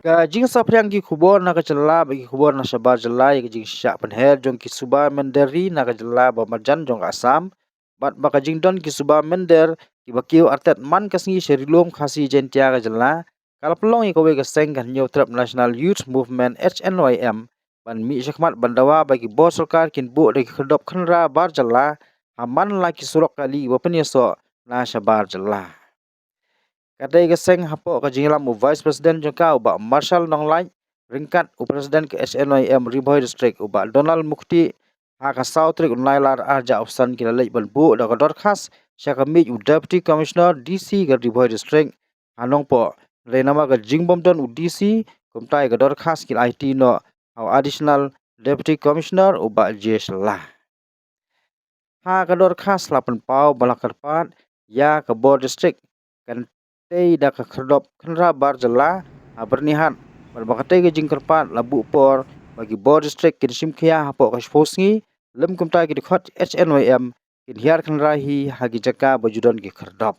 Kajing sapriang ki kubor na kacela bagi kubor na sabar jela ya kajing syak penher jong ki suba menderi na kajela ba marjan jong asam bat ba kajing don ki suba mender ki bakiu artet man kasngi sherilum khasi jentia kajela kala pelong i kowe kaseng kan new trap National Youth Movement HNYM ban mi syakmat bandawa bagi bos sarkar kin bu de kedop khenra bar jela aman la ki surok kali ba penyeso na sabar jela. Kadai geseng hapo ka jinglam u Vice President jengka uba Marshal Nonglai ringkat u Presiden ke SNYM Riboy District uba Donald Mukti haka sautrik unlailar arja opsan kila lej balbu da kador khas syakamij u Deputy Commissioner DC ke Riboy District hanong po le nama ke jingbom don u DC kumtai kador khas kila IT no au additional Deputy Commissioner uba JS lah. Ha kador khas lapan pau balakarpat ya ke Bor District kan tei da ka kerdop kenra bar jela bernihat berbakate ke jingkerpat labu por bagi Bor District kin simkhia hapo ka fosngi lem kumta ki khot HNYM kin hiar kenra hi hagi jaka bajudon ki kerdop.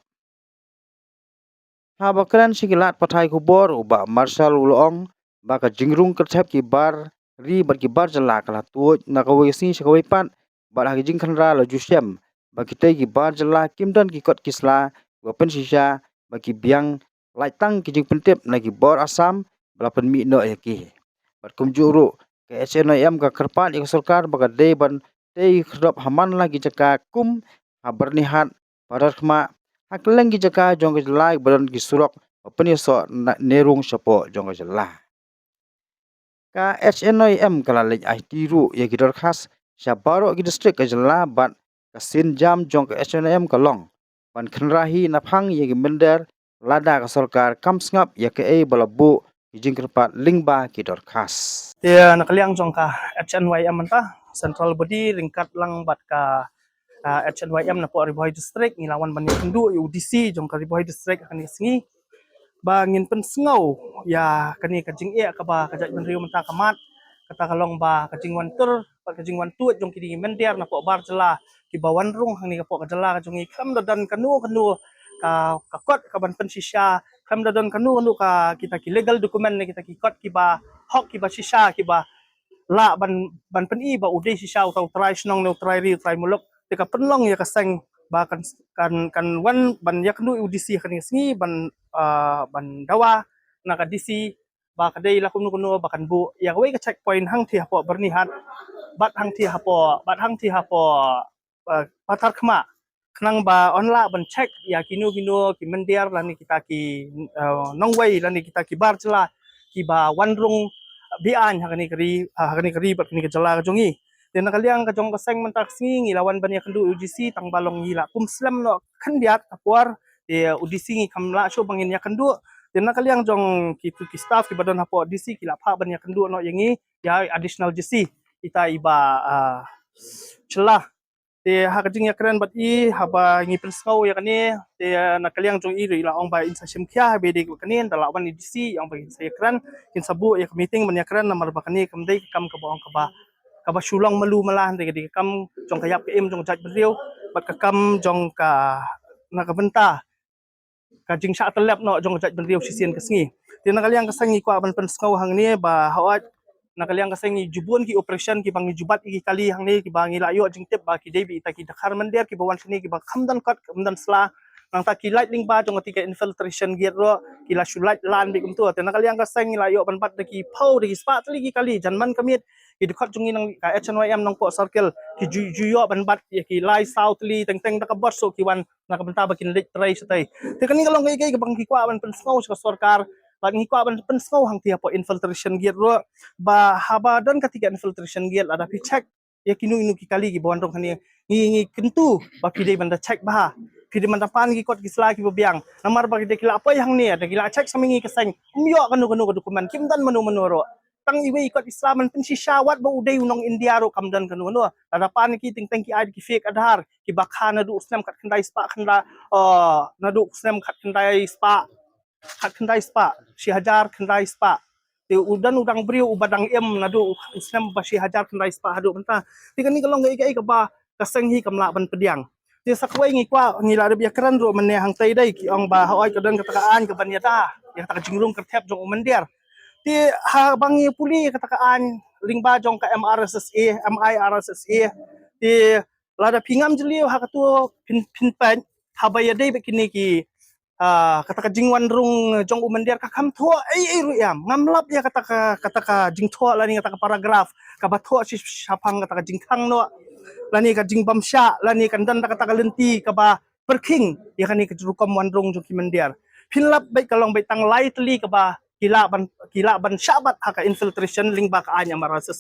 Ha bakran sigilat pathai ku bor uba Marshal Ulong baka jingrung kerthep ki bar ri bar ki bar jela kala tu na ka wesi sakawai pat bar hagi jing kenra la jusyam bagi tei ki bar jela kimdan ki kot kisla wapen sisa bagi biang laitang kijing pentip nagi bor asam belapan mi no yaki berkum juru ke SNIM ka kerpat ik sarkar baga de ban tei khrop haman lagi jaka kum bernihat parar khma hakleng gi jaka jong lai badan gi surok openi so nerung sapo jong lah ka SNIM kala lej IT ru ya gidor khas syabaro gi district ka jela bat kasin jam jong ke SNIM kalong ban khenrahi naphang ya gi mender lada ka sarkar kam sngap ya ke balabu kijing kerpat lingba ki dor khas. Dia nakaliang jong ka HNYM manta central body ringkat lang bat ka HNYM na po Riboy District ngilawan ban kendu UDC jong ka Riboy District kan singi ba ngin pen sngau ya kani kajing ka ba kajak ben riu manta kamat kata kalong ba kajing wan tur ba kajing wan tu jong kidi mendiar na po bar jela ki bawan rung hang ni ka po kajela ka jong ikam dan kanu ka kot ka ban pen sisya kam dadon kanu ka kita ki legal dokumen ni kita ki kot ki ba hok ki ba sisya ki ba la ban pen i ba ude sisya utau try snong no try ri try muluk tika penlong ya kaseng ba kan wan ban ya kanu UDC kan singi ban ban dawa na ka DC ba kadai la kunu bakan bu ya wei ka checkpoint hang thi hapo bernihat bat hang thi hapo patar khma kenang ba onla ban check ya kinu ki mendiar lani kita ki nongwei lani kita ki bar jela ki ba wanrung bian hakani keri bat ni jela jongi den kaliang ka jong kaseng mentak singi lawan ban ya kendu UGC tang balong gila kumslam no khandiat apor UDC ngi kamla sho bangin ya kendu den kaliang jong ki staff ki badan hapo DC ki la pha ban ya kendu no yangi ya additional GC kita iba celah te hakajing ya keren bat i haba ngi pensau ya kani te nakaliang jong i ila ong ba insa simkhia bedi kani dalawan DC yang bagi saya keren kin sabu ya meeting men ya keren namar ba kani kamdai kam ka baong ka ba sulang malu malah de kam jong kayap ke jong jaj beriu bat ka kam jong ka nakabenta kajing sa telap no jong jaj beriu sisien kesngi te nakaliang kasangi ko ban pensau hang ni ba hawat nakaliang kasengi jubun ki operation ki bangi jubat ki kali hang ni ki bangi layo jing tip ba ki debi ta ki dakhar mandir ki bawan sini ki ba khamdan kat khamdan sla nang ta ki light ling ba jong ti ka infiltration gear ro ki la shulight lan bi kumtu te nakaliang kasengi layo ban pat ki phau ki spa tli ki kali janman kamit ki dekat jungi nang ka HNYM nang po circle ki juyo ban bat ki lai south li teng teng da ka bot so ki wan nakabenta ba kin lit tray satay te kani kalong kay bang ki kwa ban pensau sa sarkar lagi ko aban pensau hang tia po infiltration gear ro ba haba don ketika infiltration gear ada pi check ya kinu inu ki kali ki bondong kani ngi kentu ba pide banda check ba pide banda pan ki kot ki sla ki biang namar ba ki kila apa yang ni ada kila check samingi keseng umyo kanu dokumen kim dan menu ro tang iwe ikot islaman pen si syawat ba uday unong india ro kamdan kanu ada pan ki ting ki ad ki fake adhar ki bakhana du uslam kat kendai spa khanda nadu uslam kat kendai spa kat kendai spa si hajar kendai spa te udan udang beriu ubadang nadu islam ba si hajar kendai spa hadu benta ti kan ni kalong gai ka ba kaseng hi kamla ban pediang ti sakwai ngi kwa ngi la biya kran ro men hang tai dai ki ong ba hoi ka dan katakaan ka ban yata ya ta jingrung kertep jong mendiar ti ha bangi puli katakaan lingba jong ka MIRSSA ti lada pingam jeliu ha katu pin pan habaya dei bekini ki kata jingwan rung jong umandir ka kam tho ai ruyam ngamlap ya kata jing tho lani kata paragraf ka batho si sapang kata jingkang no lani ka jingbam sya lani kan dan kata lenti ka ba perking ya kani ka jurukom wan rung jong kimandir pinlap bai kalong bai tang lightly ka ba kila ban syabat haka infiltration ling ba ka anya marasas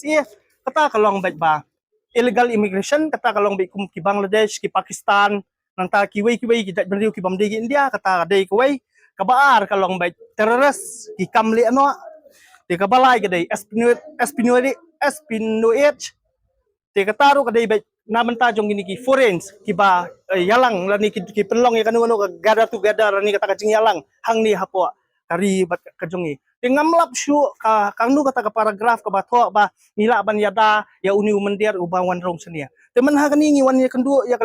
kata kalong bai ba illegal immigration kata kalong bai kum ki Bangladesh ki Pakistan nang ta kiway ki dat beriu ki bamdegi India kata dei kuway kabaar kalong bai teroris ki kamli ano ti kabalay kadai espinoet ti kataru kadai bai namanta jong gini ki foreign ki ba yalang lani ki penlong ya kanu ka gada tu gada lani kata kajing yalang hang ni hapo kari bat kajongi tingamlap syu ka kanu kata ka paragraf ka batho ba nila ban yada ya uni umandir ubawan rong senia temen ha kani ngiwan ya kendu ya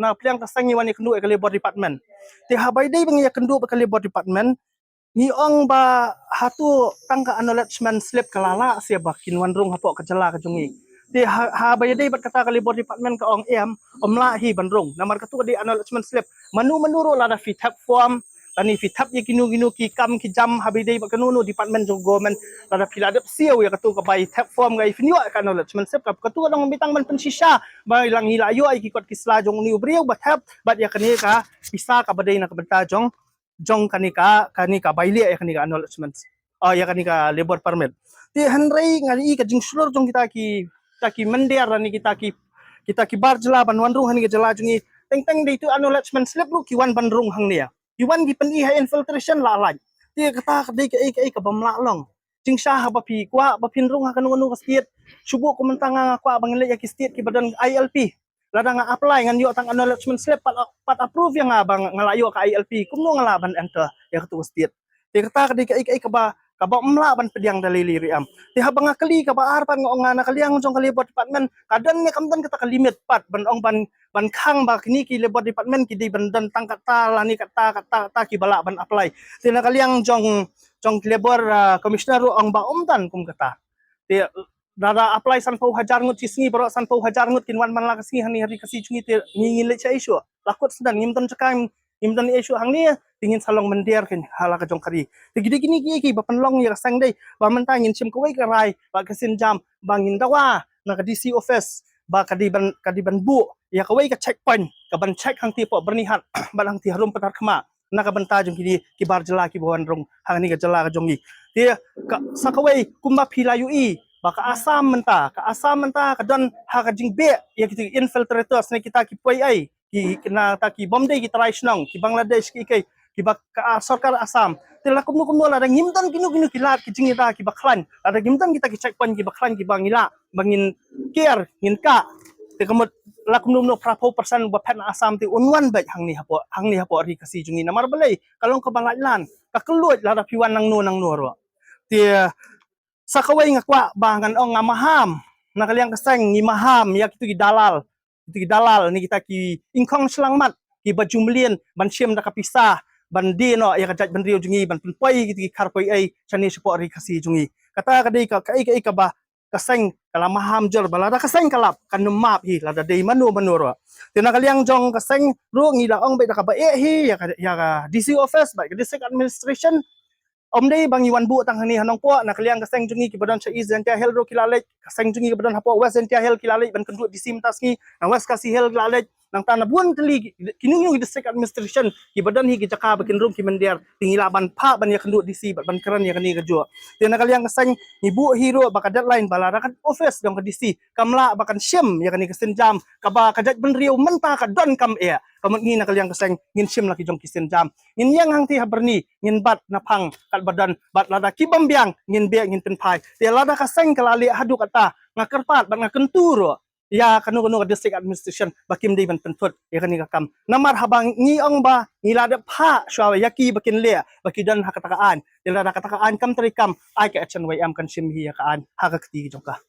na pliang kasang ngiwan ya kendu ya labor department ti habai dei bang ya kendu ba labor department ni ong ba hatu tangka acknowledgement slip kalala sia ba kinwan rong hapo kajala kajongi ti habai dei bat kata ka labor department ka ong omla hi bandrong namar katu di acknowledgement slip manuro la da fit form tani fitap ye kinu ki kam ki jam habidei bakanu department of government lada piladap siaw ya katu ka bai tap form gai finyo ka acknowledgement sep ka katu dong bitang man pensisya bai lang hilayo ay kikot kisla jong ni ubriyo bat hap bat ya kani ka bisa ka badai na kabenta jong kani ka baili ya kani ka acknowledgement ya kani ka labor permit ti hanrei ngali ka jing sulur jong kita ki mendiar ni kita ki barjela banwanrung hani ka jela jungi teng dei tu acknowledgement slip lu ki wan banrung hang ni iwan gi pen ha infiltration la lai ti kata kadai ka bamla long jingsha ha ba pi kwa ba pin rung ha kanu ka state subu ko mentanga kwa bangile ya ki state ki badan ILP lada nga apply ngan yo tang acknowledgement slip pat approve yang bang ngalayo ka ILP kumno ngalaban enter ya ketua state ti kata kadai ka ba mla ban pediang dalili riam ti habang kali ka ba arpan nga nakaliang jong kali department kadan ni kamdan kata limit pat ban ong ban khang ba kini ki labor department ki di bandan tang kata lani kata ki bala ban apply tina kaliang jong labor commissioner ong ba omdan kum kata ti dada apply san pau hajar ngut cisngi baro san pau hajar ngut kinwan man la kasi hani hari kasi chungi ti ngingil cha isu lakut sedan ngimton cakang imdan isu hang ni tingin salong mendir kin hala ka jong kari ti gini ki ba panlong ya sang dei ba mentangin sim ko ka rai ba kasin jam bangin dawa na ka DC office ba kadiban bu ya kawai ka checkpoint ka ban check hang ti po bernihat balang ti harum patar khama na ka banta jong kini ki bar jela ki bawan rong hang ni ka jela ka jongi ti ka sa kawai kumba philayu ba ka asam menta ka don ha ka jing be ya ki infiltrators na kita ki poi ai ki kena ta ki bomde ki try snong ki Bangladesh ki ba ka sarkar Assam tila kumno la dang ngimtan kinu kilat ki jingita ki baklan ada ngimtan kita ki checkpoint ki baklan ki bangila bangin care ngin ka te kamot la kumno prapo persen ba pen Assam ti unwan ba hang ni hapo ri kasi jungi namar balai kalong ka banglan ka kelut la piwan nang no ro ti sa kawai ngakwa bangan ong ngamaham nakaliang kasang ngimaham ya kitu dalal ni kita ki ingkong selangmat ki bajumlien ban siem da kapisa ban di no ya kajat ban rio jungi ban penpoi ki karpoi ai chani support ri kasi jungi kata kadai ka ba kaseng kala maham jor balada kaseng kalap kan map hi lada dei manu ro tina kaliang jong kaseng ru ngila ong be da ka ba hi ya DC office ba district administration dei bang iwan bu tang hani hanong po na kaliang kaseng jungi ki badan cha Zentia Hill ro kilalek kaseng jungi ki badan hapo West Zentia Hill kilalek ban kendu di simtas ni na West Kasi Hill kilalek nang tanah buan kali kini yung district administration ki badan hi ki jaka bakin room ki mendiar tingilaban pa ban ya kendu di si ban keran ya kani kejo tina kaliang kaseng ibu hero baka deadline balara kan office dong ke DC kamla bakan syem ya kani kesen jam kaba kajat ben riu menta ka don kam e kamot ni na kaliang kaseng ngin syem laki jong kisen jam ngin yang hang ti haberni ngin bat napang kat badan bat lada kibambiang ngin be ngin penpai ti lada kaseng kalali hadu kata ngakerpat bat ngakenturo ya kanu ka district administration bakim dei ban pentut ya kani kam namar habang ngi ong ba ngilada pha syawa yaki bakin le baki dan hakatakaan dilada katakaan kam trikam ai ka HNYM kan sim hi kaan hakakti jongka